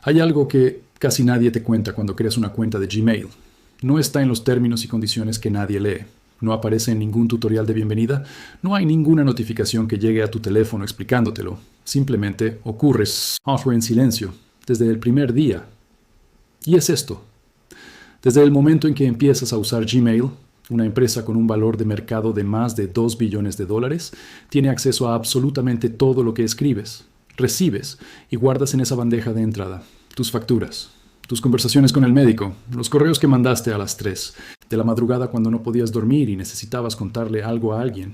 Hay algo que casi nadie te cuenta cuando creas una cuenta de Gmail. No está en los términos y condiciones que nadie lee. No aparece en ningún tutorial de bienvenida. No hay ninguna notificación que llegue a tu teléfono explicándotelo. Simplemente ocurre software en silencio desde el primer día. Y es esto. Desde el momento en que empiezas a usar Gmail, una empresa con un valor de mercado de más de $2 billones, tiene acceso a absolutamente todo lo que escribes, recibes y guardas en esa bandeja de entrada. Tus facturas, tus conversaciones con el médico, los correos que mandaste a las 3 de la madrugada cuando no podías dormir y necesitabas contarle algo a alguien,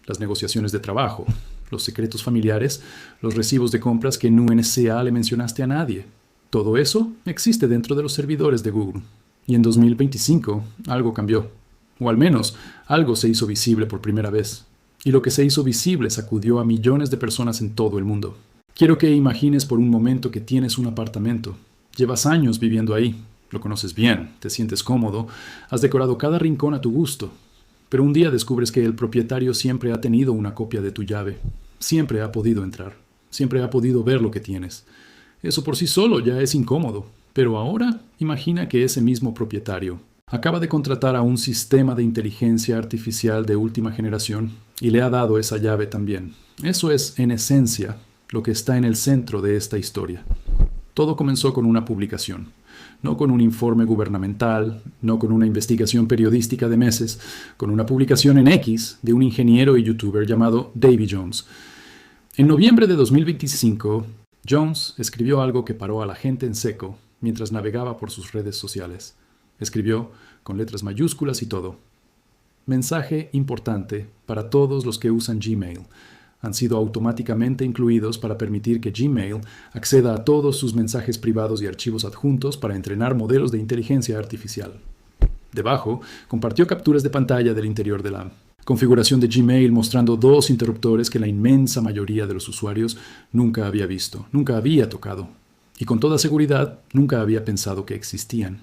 las negociaciones de trabajo, los secretos familiares, los recibos de compras que nunca le mencionaste a nadie. Todo eso existe dentro de los servidores de Google. Y en 2025 algo cambió. O al menos algo se hizo visible por primera vez. Y lo que se hizo visible sacudió a millones de personas en todo el mundo. Quiero que imagines por un momento que tienes un apartamento. Llevas años viviendo ahí. Lo conoces bien, te sientes cómodo, has decorado cada rincón a tu gusto. Pero un día descubres que el propietario siempre ha tenido una copia de tu llave. Siempre ha podido entrar. Siempre ha podido ver lo que tienes. Eso por sí solo ya es incómodo. Pero ahora imagina que ese mismo propietario acaba de contratar a un sistema de inteligencia artificial de última generación y le ha dado esa llave también. Eso es, en esencia, lo que está en el centro de esta historia. Todo comenzó con una publicación, no con un informe gubernamental, no con una investigación periodística de meses, con una publicación en X de un ingeniero y youtuber llamado Davy Jones. En noviembre de 2025, Jones escribió algo que paró a la gente en seco mientras navegaba por sus redes sociales. Escribió con letras mayúsculas y todo. Mensaje importante para todos los que usan Gmail. Han sido automáticamente incluidos para permitir que Gmail acceda a todos sus mensajes privados y archivos adjuntos para entrenar modelos de inteligencia artificial. Debajo, compartió capturas de pantalla del interior de la configuración de Gmail mostrando 2 interruptores que la inmensa mayoría de los usuarios nunca había visto, nunca había tocado. Y con toda seguridad, nunca había pensado que existían.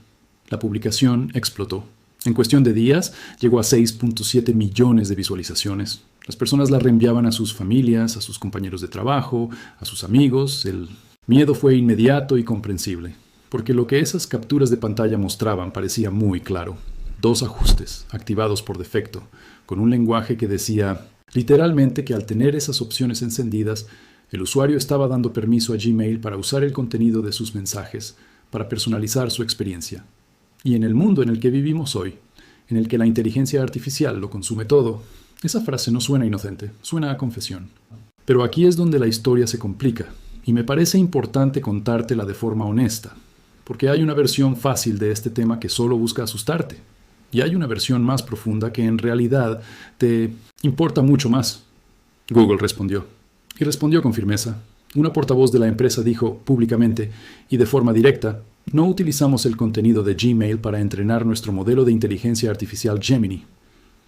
La publicación explotó. En cuestión de días, llegó a 6.7 millones de visualizaciones. Las personas la reenviaban a sus familias, a sus compañeros de trabajo, a sus amigos. El miedo fue inmediato y comprensible, porque lo que esas capturas de pantalla mostraban parecía muy claro. 2 ajustes, activados por defecto, con un lenguaje que decía literalmente que al tener esas opciones encendidas, el usuario estaba dando permiso a Gmail para usar el contenido de sus mensajes, para personalizar su experiencia. Y en el mundo en el que vivimos hoy, en el que la inteligencia artificial lo consume todo, esa frase no suena inocente, suena a confesión. Pero aquí es donde la historia se complica, y me parece importante contártela de forma honesta, porque hay una versión fácil de este tema que solo busca asustarte, y hay una versión más profunda que en realidad te importa mucho más. Google respondió, y respondió con firmeza. Una portavoz de la empresa dijo públicamente y de forma directa: no utilizamos el contenido de Gmail para entrenar nuestro modelo de inteligencia artificial Gemini.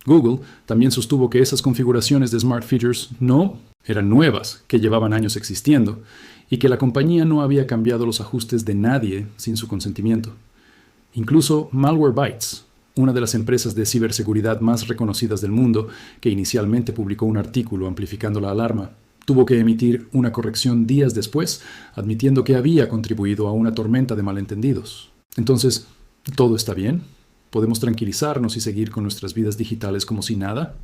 Google también sostuvo que esas configuraciones de Smart Features no eran nuevas, que llevaban años existiendo, y que la compañía no había cambiado los ajustes de nadie sin su consentimiento. Incluso Malwarebytes, una de las empresas de ciberseguridad más reconocidas del mundo, que inicialmente publicó un artículo amplificando la alarma, tuvo que emitir una corrección días después, admitiendo que había contribuido a una tormenta de malentendidos. Entonces, ¿todo está bien? ¿Podemos tranquilizarnos y seguir con nuestras vidas digitales como si nada?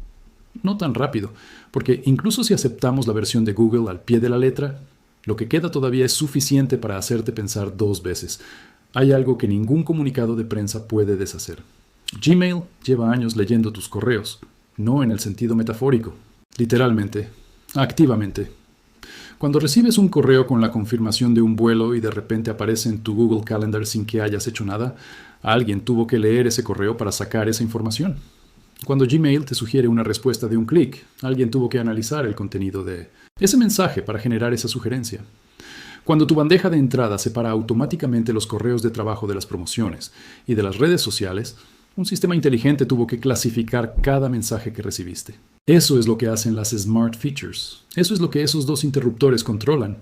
No tan rápido, porque incluso si aceptamos la versión de Google al pie de la letra, lo que queda todavía es suficiente para hacerte pensar 2 veces. Hay algo que ningún comunicado de prensa puede deshacer. Gmail lleva años leyendo tus correos, no en el sentido metafórico, literalmente, activamente. Cuando recibes un correo con la confirmación de un vuelo y de repente aparece en tu Google Calendar sin que hayas hecho nada, alguien tuvo que leer ese correo para sacar esa información. Cuando Gmail te sugiere una respuesta de un clic, alguien tuvo que analizar el contenido de ese mensaje para generar esa sugerencia. Cuando tu bandeja de entrada separa automáticamente los correos de trabajo de las promociones y de las redes sociales, un sistema inteligente tuvo que clasificar cada mensaje que recibiste. Eso es lo que hacen las Smart Features. Eso es lo que esos 2 interruptores controlan.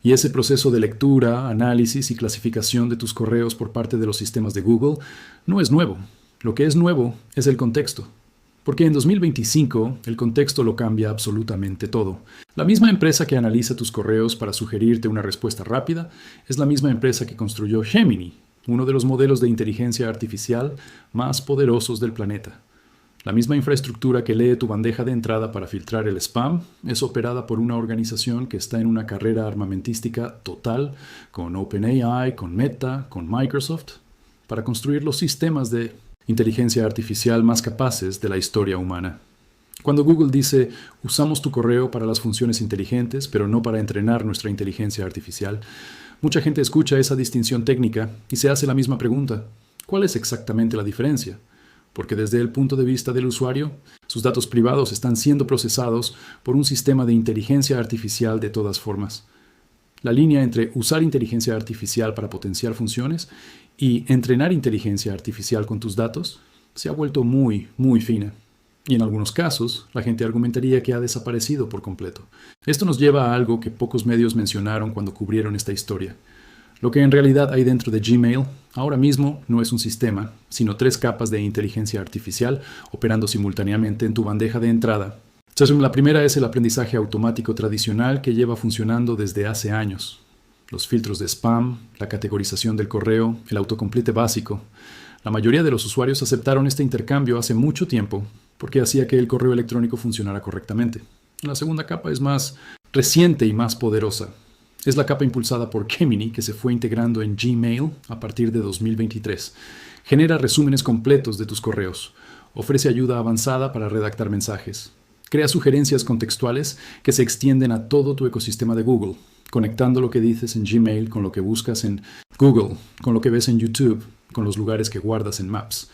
Y ese proceso de lectura, análisis y clasificación de tus correos por parte de los sistemas de Google no es nuevo. Lo que es nuevo es el contexto. Porque en 2025 el contexto lo cambia absolutamente todo. La misma empresa que analiza tus correos para sugerirte una respuesta rápida es la misma empresa que construyó Gemini, uno de los modelos de inteligencia artificial más poderosos del planeta. La misma infraestructura que lee tu bandeja de entrada para filtrar el spam es operada por una organización que está en una carrera armamentística total con OpenAI, con Meta, con Microsoft, para construir los sistemas de inteligencia artificial más capaces de la historia humana. Cuando Google dice, usamos tu correo para las funciones inteligentes, pero no para entrenar nuestra inteligencia artificial, mucha gente escucha esa distinción técnica y se hace la misma pregunta. ¿Cuál es exactamente la diferencia? Porque desde el punto de vista del usuario, sus datos privados están siendo procesados por un sistema de inteligencia artificial de todas formas. La línea entre usar inteligencia artificial para potenciar funciones y entrenar inteligencia artificial con tus datos se ha vuelto muy, muy fina. Y en algunos casos, la gente argumentaría que ha desaparecido por completo. Esto nos lleva a algo que pocos medios mencionaron cuando cubrieron esta historia. Lo que en realidad hay dentro de Gmail ahora mismo no es un sistema, sino 3 capas de inteligencia artificial operando simultáneamente en tu bandeja de entrada. La primera es el aprendizaje automático tradicional que lleva funcionando desde hace años. Los filtros de spam, la categorización del correo, el autocomplete básico. La mayoría de los usuarios aceptaron este intercambio hace mucho tiempo porque hacía que el correo electrónico funcionara correctamente. La segunda capa es más reciente y más poderosa. Es la capa impulsada por Gemini que se fue integrando en Gmail a partir de 2023. Genera resúmenes completos de tus correos. Ofrece ayuda avanzada para redactar mensajes. Crea sugerencias contextuales que se extienden a todo tu ecosistema de Google, conectando lo que dices en Gmail con lo que buscas en Google, con lo que ves en YouTube, con los lugares que guardas en Maps.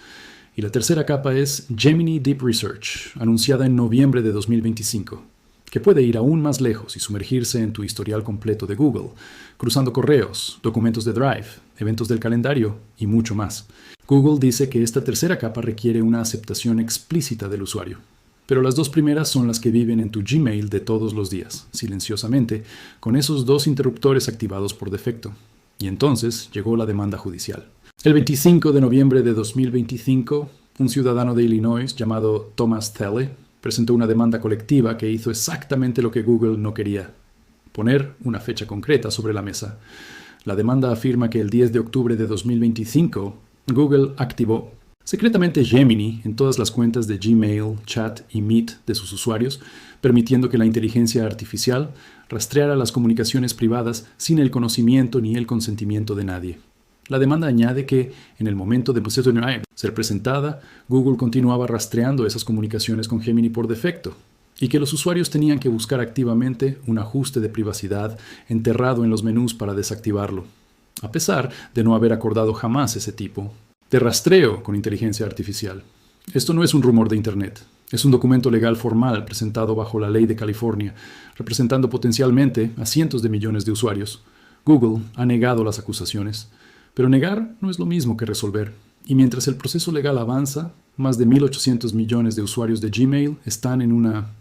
Y la tercera capa es Gemini Deep Research, anunciada en noviembre de 2025, que puede ir aún más lejos y sumergirse en tu historial completo de Google, cruzando correos, documentos de Drive, eventos del calendario y mucho más. Google dice que esta tercera capa requiere una aceptación explícita del usuario. Pero las 2 primeras son las que viven en tu Gmail de todos los días, silenciosamente, con esos 2 interruptores activados por defecto. Y entonces llegó la demanda judicial. El 25 de noviembre de 2025, un ciudadano de Illinois llamado Thomas Thelle presentó una demanda colectiva que hizo exactamente lo que Google no quería: poner una fecha concreta sobre la mesa. La demanda afirma que el 10 de octubre de 2025, Google activó secretamente Gemini en todas las cuentas de Gmail, Chat y Meet de sus usuarios, permitiendo que la inteligencia artificial rastreara las comunicaciones privadas sin el conocimiento ni el consentimiento de nadie. La demanda añade que, en el momento de ser presentada, Google continuaba rastreando esas comunicaciones con Gemini por defecto, y que los usuarios tenían que buscar activamente un ajuste de privacidad enterrado en los menús para desactivarlo, a pesar de no haber acordado jamás ese tipo de rastreo con inteligencia artificial. Esto no es un rumor de Internet. Es un documento legal formal presentado bajo la ley de California, representando potencialmente a cientos de millones de usuarios. Google ha negado las acusaciones, pero negar no es lo mismo que resolver. Y mientras el proceso legal avanza, más de 1.800 millones de usuarios de Gmail están en una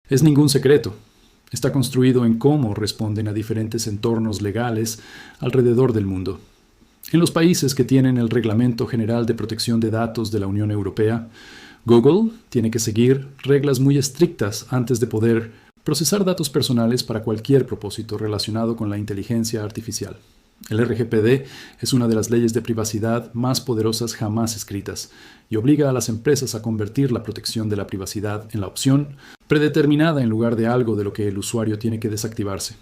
Es ningún secreto. Está construido en cómo responden a diferentes entornos legales alrededor del mundo. En los países que tienen el Reglamento General de Protección de Datos de la Unión Europea, Google tiene que seguir reglas muy estrictas antes de poder procesar datos personales para cualquier propósito relacionado con la inteligencia artificial. El RGPD es una de las leyes de privacidad más poderosas jamás escritas y obliga a las empresas a convertir la protección de la privacidad en la opción predeterminada en lugar de algo de lo que el usuario tiene que desactivarse.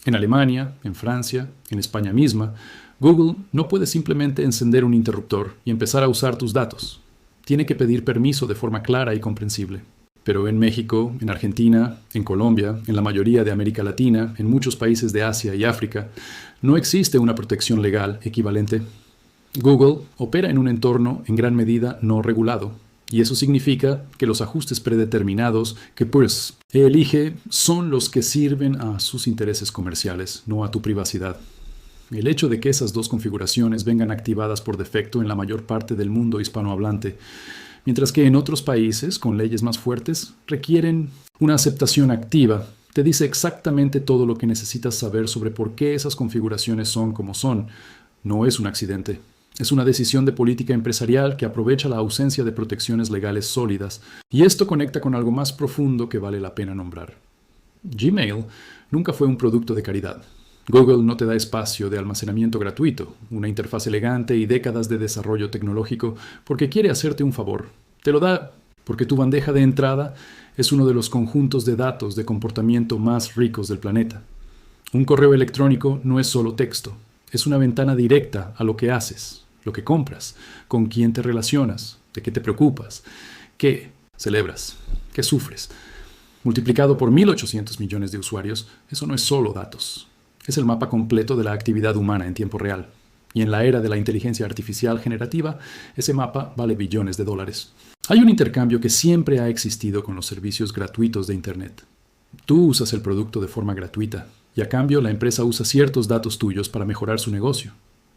En Alemania, en Francia, en España misma, Google no puede simplemente encender un interruptor y empezar a usar tus datos. Tiene que pedir permiso de forma clara y comprensible. Pero en México, en Argentina, en Colombia, en la mayoría de América Latina, en muchos países de Asia y África, no existe una protección legal equivalente. Google opera en un entorno en gran medida no regulado, y eso significa que los ajustes predeterminados que elige son los que sirven a sus intereses comerciales, no a tu privacidad. El hecho de que esas dos configuraciones vengan activadas por defecto en la mayor parte del mundo hispanohablante, mientras que en otros países, con leyes más fuertes, requieren una aceptación activa, te dice exactamente todo lo que necesitas saber sobre por qué esas configuraciones son como son. No es un accidente. Es una decisión de política empresarial que aprovecha la ausencia de protecciones legales sólidas. Y esto conecta con algo más profundo que vale la pena nombrar. Gmail nunca fue un producto de caridad. Google no te da espacio de almacenamiento gratuito, una interfaz elegante y décadas de desarrollo tecnológico porque quiere hacerte un favor. Te lo da porque tu bandeja de entrada es uno de los conjuntos de datos de comportamiento más ricos del planeta. Un correo electrónico no es solo texto, es una ventana directa a lo que haces, lo que compras, con quién te relacionas, de qué te preocupas, qué celebras, qué sufres. Multiplicado por 1.800 millones de usuarios, eso no es solo datos. Es el mapa completo de la actividad humana en tiempo real. Y en la era de la inteligencia artificial generativa, ese mapa vale billones de dólares. Hay un intercambio que siempre ha existido con los servicios gratuitos de Internet. Tú usas el producto de forma gratuita y a cambio la empresa usa ciertos datos tuyos para mejorar su negocio.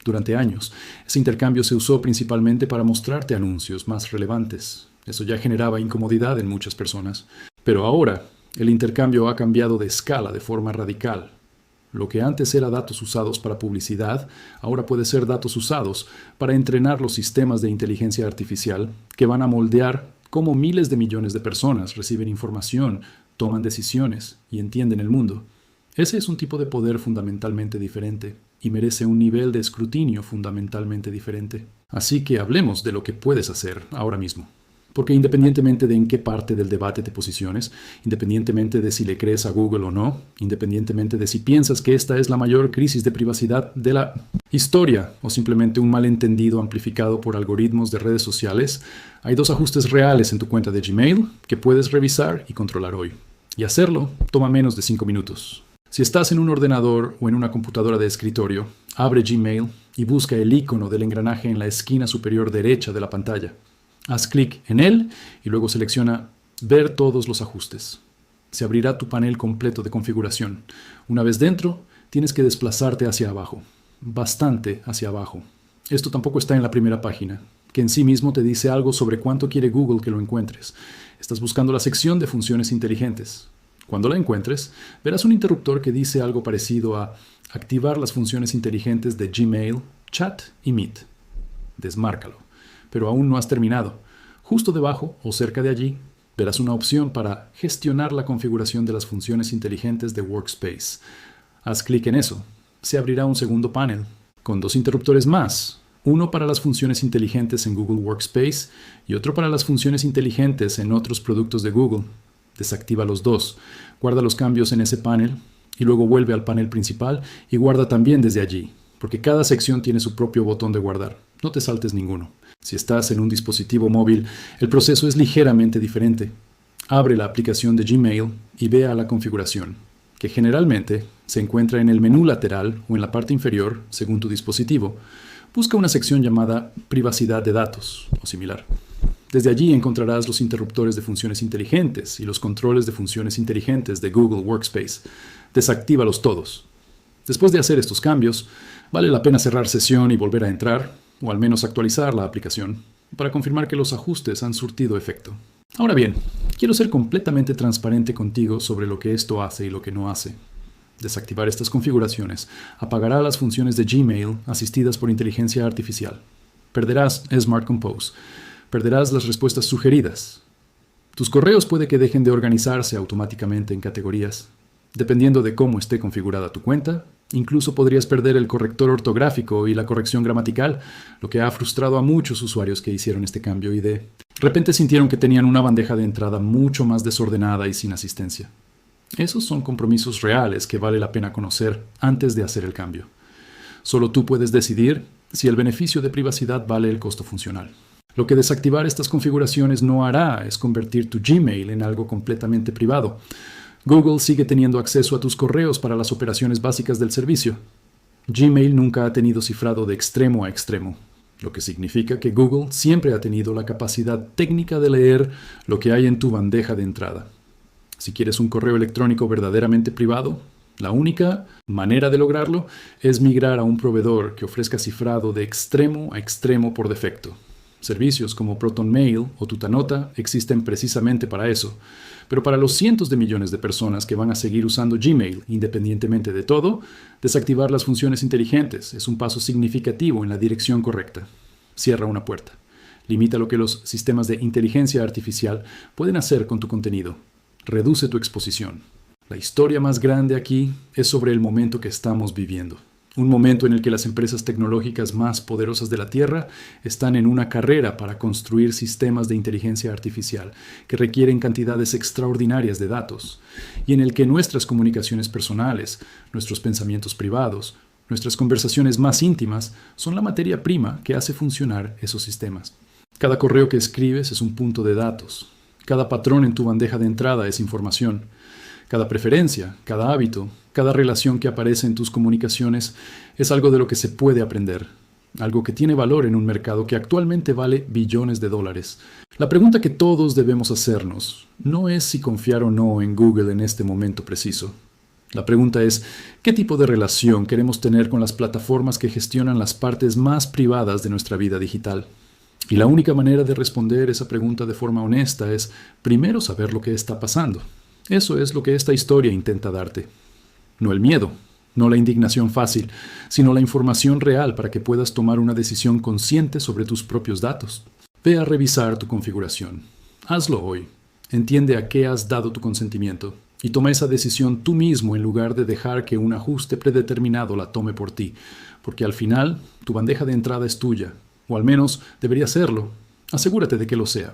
Durante años, ese intercambio se usó principalmente para mostrarte anuncios más relevantes. Eso ya generaba incomodidad en muchas personas. Pero ahora, el intercambio ha cambiado de escala de forma radical. Lo que antes era datos usados para publicidad, ahora puede ser datos usados para entrenar los sistemas de inteligencia artificial que van a moldear cómo miles de millones de personas reciben información, toman decisiones y entienden el mundo. Ese es un tipo de poder fundamentalmente diferente y merece un nivel de escrutinio fundamentalmente diferente. Así que hablemos de lo que puedes hacer ahora mismo. Porque independientemente de en qué parte del debate te posiciones, independientemente de si le crees a Google o no, independientemente de si piensas que esta es la mayor crisis de privacidad de la historia o simplemente un malentendido amplificado por algoritmos de redes sociales, hay dos ajustes reales en tu cuenta de Gmail que puedes revisar y controlar hoy. Y hacerlo toma menos de 5 minutos. Si estás en un ordenador o en una computadora de escritorio, abre Gmail y busca el icono del engranaje en la esquina superior derecha de la pantalla. Haz clic en él y luego selecciona Ver todos los ajustes. Se abrirá tu panel completo de configuración. Una vez dentro, tienes que desplazarte hacia abajo. Bastante hacia abajo. Esto tampoco está en la primera página, que en sí mismo te dice algo sobre cuánto quiere Google que lo encuentres. Estás buscando la sección de funciones inteligentes. Cuando la encuentres, verás un interruptor que dice algo parecido a activar las funciones inteligentes de Gmail, Chat y Meet. Desmárcalo. Pero aún no has terminado. Justo debajo o cerca de allí, verás una opción para gestionar la configuración de las funciones inteligentes de Workspace. Haz clic en eso. Se abrirá un segundo panel, con dos interruptores más. Uno para las funciones inteligentes en Google Workspace y otro para las funciones inteligentes en otros productos de Google. Desactiva los dos. Guarda los cambios en ese panel y luego vuelve al panel principal y guarda también desde allí, porque cada sección tiene su propio botón de guardar. No te saltes ninguno. Si estás en un dispositivo móvil, el proceso es ligeramente diferente. Abre la aplicación de Gmail y ve a la configuración, que generalmente se encuentra en el menú lateral o en la parte inferior, según tu dispositivo. Busca una sección llamada Privacidad de datos o similar. Desde allí encontrarás los interruptores de funciones inteligentes y los controles de funciones inteligentes de Google Workspace. Desactívalos todos. Después de hacer estos cambios, vale la pena cerrar sesión y volver a entrar, o al menos actualizar la aplicación, para confirmar que los ajustes han surtido efecto. Ahora bien, quiero ser completamente transparente contigo sobre lo que esto hace y lo que no hace. Desactivar estas configuraciones apagará las funciones de Gmail asistidas por inteligencia artificial. Perderás Smart Compose. Perderás las respuestas sugeridas. Tus correos puede que dejen de organizarse automáticamente en categorías. Dependiendo de cómo esté configurada tu cuenta, incluso podrías perder el corrector ortográfico y la corrección gramatical, lo que ha frustrado a muchos usuarios que hicieron este cambio y de repente sintieron que tenían una bandeja de entrada mucho más desordenada y sin asistencia. Esos son compromisos reales que vale la pena conocer antes de hacer el cambio. Solo tú puedes decidir si el beneficio de privacidad vale el costo funcional. Lo que desactivar estas configuraciones no hará es convertir tu Gmail en algo completamente privado. Google sigue teniendo acceso a tus correos para las operaciones básicas del servicio. Gmail nunca ha tenido cifrado de extremo a extremo, lo que significa que Google siempre ha tenido la capacidad técnica de leer lo que hay en tu bandeja de entrada. Si quieres un correo electrónico verdaderamente privado, La única manera de lograrlo es migrar a un proveedor que ofrezca cifrado de extremo a extremo por defecto. Servicios como ProtonMail o Tutanota existen precisamente para eso. Pero para los cientos de millones de personas que van a seguir usando Gmail independientemente de todo, desactivar las funciones inteligentes es un paso significativo en la dirección correcta. Cierra una puerta. Limita lo que los sistemas de inteligencia artificial pueden hacer con tu contenido. Reduce tu exposición. La historia más grande aquí es sobre el momento que estamos viviendo. Un momento en el que las empresas tecnológicas más poderosas de la Tierra están en una carrera para construir sistemas de inteligencia artificial que requieren cantidades extraordinarias de datos, y en el que nuestras comunicaciones personales, nuestros pensamientos privados, nuestras conversaciones más íntimas son la materia prima que hace funcionar esos sistemas. Cada correo que escribes es un punto de datos. Cada patrón en tu bandeja de entrada es información. Cada preferencia, cada hábito, cada relación que aparece en tus comunicaciones es algo de lo que se puede aprender, algo que tiene valor en un mercado que actualmente vale billones de dólares. La pregunta que todos debemos hacernos no es si confiar o no en Google en este momento preciso. La pregunta es, ¿qué tipo de relación queremos tener con las plataformas que gestionan las partes más privadas de nuestra vida digital? Y la única manera de responder esa pregunta de forma honesta es, primero, saber lo que está pasando. Eso es lo que esta historia intenta darte. No el miedo, no la indignación fácil, sino la información real para que puedas tomar una decisión consciente sobre tus propios datos. Ve a revisar tu configuración. Hazlo hoy. Entiende a qué has dado tu consentimiento y toma esa decisión tú mismo en lugar de dejar que un ajuste predeterminado la tome por ti, porque al final tu bandeja de entrada es tuya, o al menos debería serlo. Asegúrate de que lo sea.